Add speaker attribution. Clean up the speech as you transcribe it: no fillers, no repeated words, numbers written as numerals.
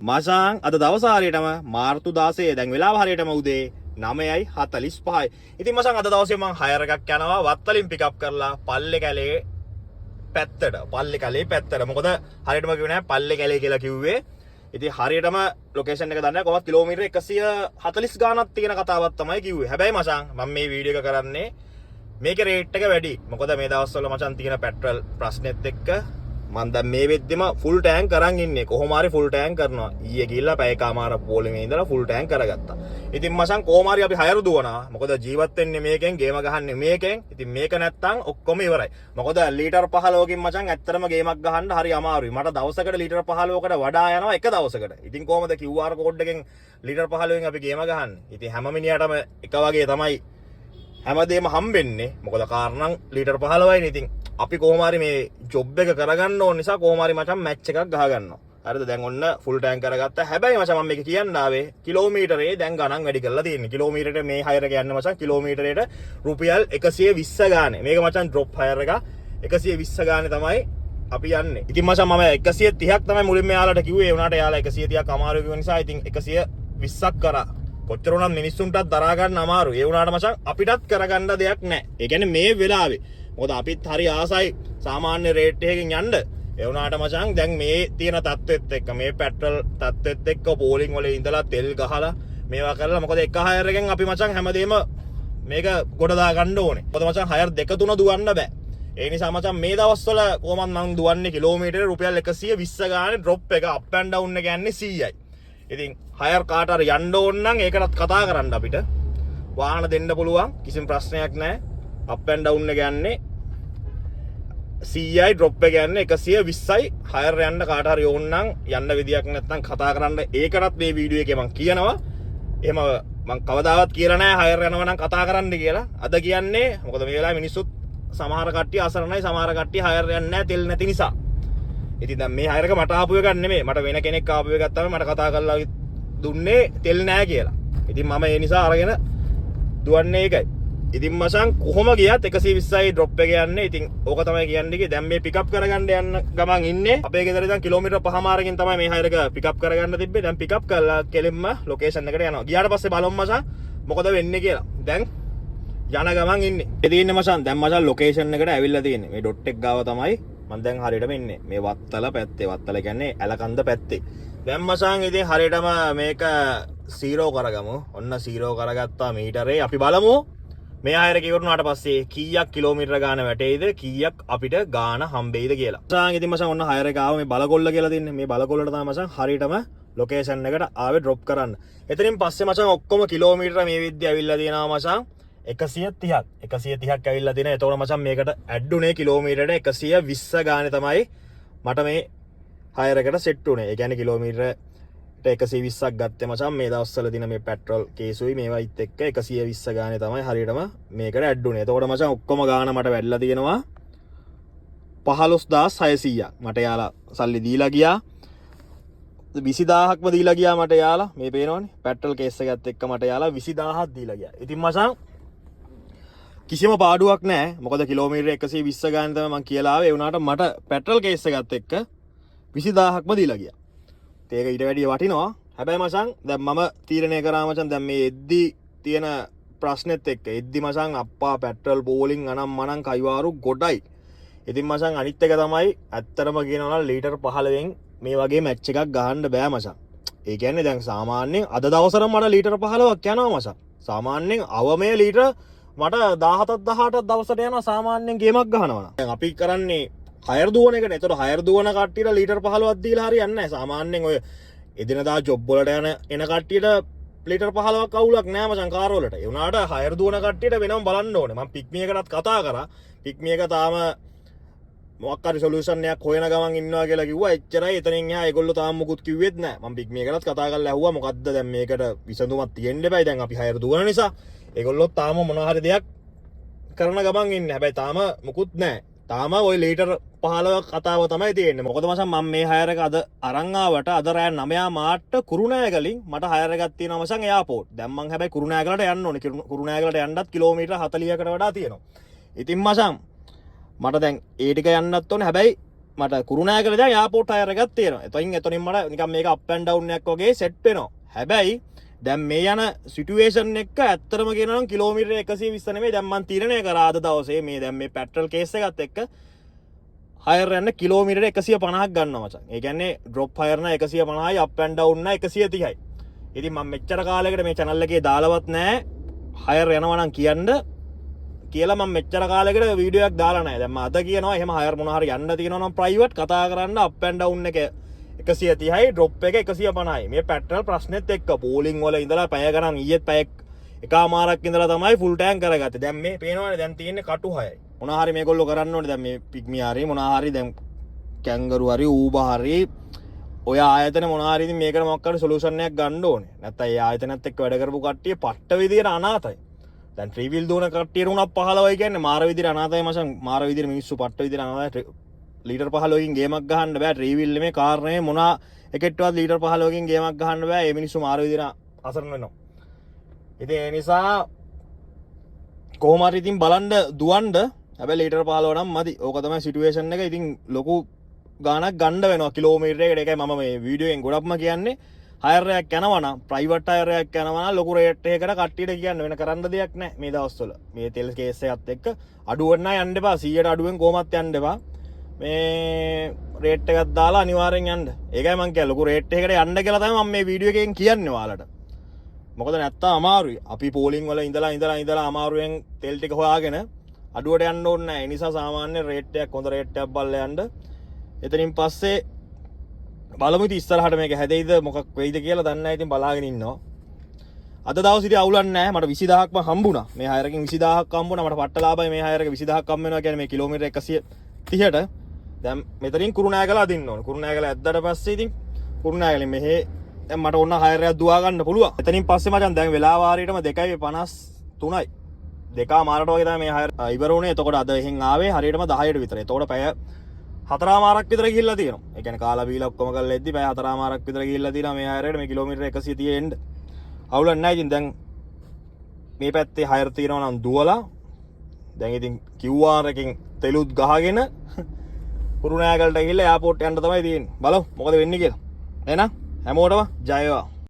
Speaker 1: මචං අද දවස හරියටම මාර්තු 16 දැන් වෙලාව හරියටම උදේ 9:45. ඉතින් මචං අද දවසේ මම හයර් එකක් යනවා වත්තලින් පිකප් කරලා පල්ලේ කැලේ පැත්තට. මොකද හරියටම කිව්වේ නැහැ පල්ලේ කැලේ කියලා කිව්වේ. ඉතින් හරියටම ලොකේෂන් එක දන්නේ කොහොමද කිලෝමීටර 140 ගානක් තියෙන කතාවක් තමයි කිව්වේ. හැබැයි මචං මම මේ වීඩියෝ එක කරන්නේ මේකේ රේට් එක වැඩි. මොකද මේ දවස්වල මචං තියෙන පෙට්‍රල් ප්‍රශ්නෙත් එක්ක මම දැන් මේ වෙද්දිම ෆුල් ටැංක් අරන් ඉන්නේ. කොහොම හරි ෆුල් ටැංක් කරනවා. ඊයේ ගිහිල්ලා පැයකමාර පොලිමේ ඉඳලා ෆුල් ටැංක් කරගත්තා. ඉතින් මචං කොහොම හරි අපි හයර දුවනවා. මොකද ජීවත් වෙන්නේ මේකෙන්, ගේම ගහන්නේ මේකෙන්. ඉතින් මේක නැත්තම් ඔක්කොම ඉවරයි. මොකද ලීටර් 15කින් මචං ඇත්තටම ගේමක් ගහන්න හරි අමාරුයි. මට දවසකට ලීටර් 15කට වඩා යනවා එක දවසකට. ඉතින් කොහොමද QR කෝඩ් එකෙන් ලීටර් 15න් අපි ගේම ගහන්නේ? ඉතින් හැම මිනිහටම එක වගේ තමයි හැමදේම හම්බෙන්නේ. මොකද කාරණම් ලීටර් 15යිනේ. ඉතින් අපි කොහොම හරි මේ ජොබ් එක කරගන්න ඕන නිසා කොහොම හරි මචං මැච් එකක් ගහ ගන්නවා. හරිද? දැන් ඔන්න ෆුල් ටැංක් කරගත්තා. හැබැයි මචං මම මේක කියන්න ආවේ කිලෝමීටරේ දැන් ගණන් වැඩි කරලා තියෙන්නේ. කිලෝමීටරේ මේ හයර එක යන්නේ මචං කිලෝමීටරේට රුපියල් 120 ගානේ. මේක මචං ඩ්‍රොප් හයර් එක 120 ගානේ තමයි අපි යන්නේ. ඉතින් මචං මම 130ක් තමයි මුලින්ම යාළුවට කිව්වේ. ඒ වුණාට යාළුවා 130ක් අමාරු කිව්ව නිසා ඉතින් 120ක් කරා. කොච්චර උනත් මිනිස්සුන්ටත් දරා ගන්න අමාරුයි. ඒ වුණාට මචං අපිටත් කරගන්න දෙයක් නැහැ. ඒ කියන්නේ මේ වෙලාවේ මොකද අපිත් හරි ආසයි සාමාන්‍ය රේට් එකකින් යන්න. ඒ වුණාට මචං දැන් මේ තියෙන තත්ත්වෙත් එක්ක මේ පෙට්‍රල් තත්ත්වෙත් එක්ක පෝලිං වල ඉඳලා තෙල් ගහලා මේවා කරලා මොකද එක හයර් එකෙන් අපි මචං හැමදේම මේක ගොඩ දා ගන්න ඕනේ. මොකද මචං හයර් දෙක තුන දුවන්න බෑ. ඒ නිසා මචං මේ දවස්වල කොහොමද මං දුවන්නේ කිලෝමීටරේ රුපියල් 120 ගානේ ඩ්‍රොප් එක අප් ඇන්ඩ් ඩවුන් එක යන්නේ 100යි. ඉතින් හයර් කාට හරි යන්න ඕන නම් ඒකටත් කතා කරන්න අපිට. වාහන දෙන්න පුළුවන් කිසිම ප්‍රශ්නයක් නැහැ. අප් ඇන්ඩ් ඩවුන් එක යන්නේ 100යි ඩ්‍රොප් එක යන්නේ 120යි. හයර් යන්න කාට හරි ඕන නම් යන්න විදියක් නැත්නම් කතා කරන්න. ඒකටත් මේ වීඩියෝ එකේ මම කියනවා. එහෙම මම කවදාවත් කියලා නැහැ හයර් යනවා නම් කතා කරන්න කියලා. අද කියන්නේ මොකද මේ වෙලාවේ මිනිස්සුත් සමහර කට්ටිය අසරණයි, සමහර කට්ටිය හයර් යන්නේ නැහැ තෙල් නැති නිසා. ඉතින් දැන් මේ හයර් එක මට ආපු එකක් නෙමෙයි. මට වෙන කෙනෙක් ආපු එකක් තමයි මට කතා කරලා දුන්නේ තෙල් නැහැ කියලා. ඉතින් මම ඒ නිසා අරගෙන දුවන්නේ ඒකයි. ඉතින් මචං කොහොම ගියත් 120යි ඩ්‍රොප් එක යන්නේ. ඉතින් ඕක තමයි කියන්නේ. දැන් මේ පිකප් කරගන්න යන්න ගමන් ඉන්නේ. අපේ ගෙදර ඉඳන් කිලෝමීටර් 5මාරකින් තමයි මේ හයර් එක පිකප් කරගන්න තිබ්බේ. දැන් පිකප් කරලා කෙලින්ම ලොකේෂන් එකට යනවා. ගියාට පස්සේ බලමු මචං මොකද වෙන්නේ කියලා. දැන් යන ගමන් ඉන්නේ. ඒ තියෙන්නේ මචං දැන් මචං ලොකේෂන් එකට ඇවිල්ලා තියෙන්නේ. මේ ඩොට් එක ගාව තමයි මම දැන් හරියටම ඉන්නේ. මේ වත්තල පැත්තේ. වත්තල කියන්නේ ඇලකන්ද පැත්තේ. දැන් මචං ඉතින් හරියටම මේක 0 කරගමු. ඔන්න 0 කරගත්තා මීටරේ. අපි බලමු මේ හයර කිවරුනාට පස්සේ කීයක් කිලෝමීටර ගාන වැටෙයිද, කීයක් අපිට ගාන හම්බෙයිද කියලා. මචං ඉතින් මචං ඔන්න හයර එක ආව මේ බලකොල්ල කියලා තින්නේ. මේ බලකොල්ලට තමයි මචං හරියටම ලොකේෂන් එකට ආවේ ඩ්‍රොප් කරන්න. එතනින් පස්සේ මචං ඔක්කොම කිලෝමීටර මේ විද්‍ය ඇවිල්ලා තියෙනවා මචං 130ක්. 130ක් ඇවිල්ලා තියෙනවා. එතකොට මචං මේකට ඇඩ් උනේ කිලෝමීටරට 120 ගානේ තමයි මට මේ හයර එකට සෙට් උනේ. ඒ කියන්නේ කිලෝමීටර 120ක් ගත්තේ මචං මේ දවස්වල දින මේ පෙට්‍රල් කේසුයි මේවායිත් එක්ක 120 ගානේ තමයි හරියටම මේකට ඇඩ් උනේ. එතකොට මචං ඔක්කොම ගාන මට වැඩිලා තියෙනවා 15600ක්. මට යාලා සල්ලි දීලා ගියා 20000ක්ම දීලා ගියා මට යාලා. මේ පේනවනේ පෙට්‍රල් කේස් එකත් එක්ක මට යාලා 20000ක් දීලා ගියා. ඉතින් මචං කිසිම පාඩුවක් නැහැ. මොකද කිලෝමීටර 120 ගානේ තමයි මං කියලා ආවේ. ඒ වුණාට මට පෙට්‍රල් කේස් එකත් එක්ක 20000ක්ම දීලා ගියා. ඒක ඊට වැඩිය වටිනවා. හැබැයි මචං දැන් මම තීරණය කරා මචං දැන් මේ එද්දි තියෙන ප්‍රශ්නෙත් එක්ක එද්දි මචං අප්පා පෙට්‍රල් බෝලින් අනම් මනම් කයිවාරු ගොඩයි. ඉතින් මචං අනිත් එක තමයි ඇත්තටම කියනවා නම් ලීටර් 15න් මේ වගේ මැච් එකක් ගහන්න බෑ මචං. ඒ කියන්නේ දැන් සාමාන්‍යයෙන් අද දවසට මට ලීටර් 15ක් යනවා මචං. සාමාන්‍යයෙන් අවමේ ලීටර් මට 17ක් 18ක් දවසට යනවා සාමාන්‍යයෙන් ගේමක් ගහනවා. දැන් අපි කරන්නේ හයර් දුවන එකනේ. ඒතකොට හයර් දුවන කට්ටියට ලීටර් 15ක් දීලා හරියන්නේ නැහැ. සාමාන්‍යයෙන් ඔය එදිනදා ජොබ් වලට එන කට්ටියට ලීටර් 15ක් අවුලක් නැහැ මචං කාර් වලට. ඒ වුණාට හයර් දුවන කට්ටියට වෙනම බලන්න ඕනේ. මම පික්මි එකටත් කතා කරා. පික්මි එක තාම මොකක් හරි සොලියුෂන් එකක් හොයන ගමන් ඉන්නවා කියලා කිව්වා. එච්චරයි. එතනින් එහා ඒගොල්ලෝ තාම මුකුත් කිව්වෙත් නැහැ. මම පික්මි එකටත් කතා කරලා ඇහුවා මොකද්ද දැන් මේකට විසඳුමක් තියෙන්න බෑ. දැන් අපි හයර් දුවන නිසා ඒගොල්ලෝ තාම මොනවා හරි දෙයක් කරන ගමන් ඉන්නේ. හැබැයි තාම මුකුත් නැහැ. තාම ওই ලීටර් 15ක් කතාව තමයි තියෙන්නේ. මොකද මචං මම මේ හයර් එක අද අරන් ආවට අද රෑ 9 මාට්ට කුරුණෑගලින් මට හයර් එකක් තියෙනවා මචං එයාපෝට්. දැන් මං හැබැයි කුරුණෑගලට යන්න ඕනේ. කුරුණෑගලට යන්නත් කිලෝමීටර 40කට වඩා තියෙනවා. ඉතින් මචං මට දැන් ඒ ටික යන්නත් ඕනේ. හැබැයි මට කුරුණෑගල ඉඳන් එයාපෝට් හයර් එකක් තියෙනවා. එතනින් මට නිකන් මේක අප් ඇන්ඩ් ඩවුන් එකක් වගේ සෙට් වෙනවා. හැබැයි දැන් මේ යන සිටුේෂන් එක ඇත්තටම කියනවා නම් කිලෝමීටර් 120 නෙමෙයි දැන් මම තීරණය කරා අද දවසේ මේ දැන් මේ පෙට්‍රල් කේස් එකත් එක්ක හයර් යන්න කිලෝමීටර් 150ක් ගන්නවා මචං. ඒ කියන්නේ ඩ්‍රොප් හයර් න 150යි අප් ඇන්ඩ් ඩවුන් න 130යි. ඉතින් මම මෙච්චර කාලයකට මේ channel එකේ දාලවත් නැහැ හයර් යනවා නම් කියන්න කියලා මම මෙච්චර කාලයකට වීඩියෝ එකක් දාලා නැහැ. දැන් මම අද කියනවා එහෙම හයර් මොනවා හරි යන්න තියෙනවා නම් ප්‍රයිවට් කතා කරන්න අප් ඇන්ඩ් ඩවුන් එක 130යි ඩ්‍රොප් එක 150යි. මේ පෙට්‍රල් ප්‍රශ්නෙත් එක්ක පෝලිං වල ඉඳලා පැය ගණන් ඊයේත් පැය එකමාරක් ඉඳලා තමයි ෆුල් ටැංක් කරගත්තේ. දැන් මේ පේනවනේ දැන් තියෙන්නේ කටු 6යි. මොනවා හරි මේගොල්ලෝ කරන්න ඕනේ දැන් මේ පිග්මි හරි මොනවා හරි දැන් කැංගරු හරි ඌබා හරි ඔය ආයතන මොනවා හරි ඉතින් මේකට මොකක් හරි සොලියුෂන් එකක් ගන්න ඕනේ. නැත්නම් ඒ ආයතනත් එක්ක වැඩ කරපු කට්ටිය පට්ට විදියට අනාතයි. දැන් ෆ්‍රී වීල් දුවන කට්ටියට උනක් 15යි කියන්නේ මාර විදියට අනාතයි මචං. මාර විදියට මිනිස්සු පට්ට විදියට අනාතයි. ලීටර් 15කින් ගේමක් ගහන්න බෑ. ෆ්‍රී වීල් නෙමේ කාර් නෙමේ මොනවා එකෙට්ටවත් ලීටර් 15කින් ගේමක් ගහන්න බෑ. මේ මිනිස්සු මාර විදියට අසරණ වෙනවා. ඉතින් ඒ නිසා කොහොම හරි ඉතින් බලන්න දුවන්න හැබැයි ලීටර් 15 නම් මදි. ඕක තමයි සිටුේෂන් එක. ඉතින් ලොකු ගානක් ගන්න වෙනවා කිලෝමීටර් එකකට. ඒකයි මම මේ වීඩියෝ එකෙන් ගොඩක්ම කියන්නේ හයර් එකක් යනවා නම් ප්‍රයිවට් හයර් එකක් යනවා නම් ලොකු රේට් එකකට කට්ටියට කියන්න වෙන කරන්න දෙයක් නැහැ මේ දවස්වල. මේ තෙල් කේස් එකත් එක්ක අඩුවෙන් නම් යන්න එපා. 100ට අඩුවෙන් කොහොමත් යන්න එපා. මේ රේට් එකක් දාලා අනිවාර්යෙන් යන්න. ඒකයි මම කියන්නේ ලොකු රේට් එකකට යන්න කියලා තමයි මම මේ වීඩියෝ එකෙන් කියන්නේ ඔයාලට. මොකද නැත්තම් අමාරුයි. අපි පෝලිං වල ඉඳලා අමාරුවෙන් තෙල් ටික හොයාගෙන අඩුවට යන්න ඕනේ නැහැ. ඒ නිසා සාමාන්‍ය රේට් එකක් හොඳ රේට් එකක් බලලා යන්න. එතනින් පස්සේ බලමු ඉතින් ඉස්සරහට මේක හැදෙයිද මොකක් වෙයිද කියලා දන්නේ නැහැ. ඉතින් බලාගෙන ඉන්නවා. අද දවස් ඉතින් අවුලක් නැහැ. මට 20000ක්ම හම්බුණා. මේ හයරකින් 20000ක් හම්බුණා. මට පට්ට ලාභයි මේ හයරක 20000ක් හම්බ වෙනවා කියන්නේ මේ කිලෝමීටර් 130ට. දැන් මෙතනින් කුරුණෑගල අදින්න ඕන. කුරුණෑගල ඇද්දාට පස්සේ ඉතින් කුරුණෑගල මෙහෙ දැන් මට ඕන හයරයක් දුවා ගන්න පුළුවන්. එතනින් පස්සේ මචං දැන් වෙලාව වාරියටම 2:53යි. 2:00 වගේ තමයි මේ හයර ඉවර වුණේ. එතකොට අද එහෙන් ආවේ හරියටම 10ට විතර. එතකොට පැය 4:00ක් විතර ගිහිල්ලා තියෙනවා. ඒ කියන්නේ කාලා බීලා ඔක්කොම කරලා එද්දි පැය 4:00ක් විතර ගිහිල්ලා තියෙනවා මේ හයරේට මේ කිලෝමීටර් 130 එන්න. අවුලක් නැහැ. ඉතින් දැන් මේ පැත්තේ හයර් තියෙනවා නම් දුවලා දැන් ඉතින් QR එකකින් තෙලුත් ගහගෙන කුරුණෑගලට ගිහිල්ලා එයාපෝට් යන්න තමයි තියෙන්නේ. බලමු මොකද වෙන්නේ කියලා. එහෙනම් හැමෝටම ජය වේවා.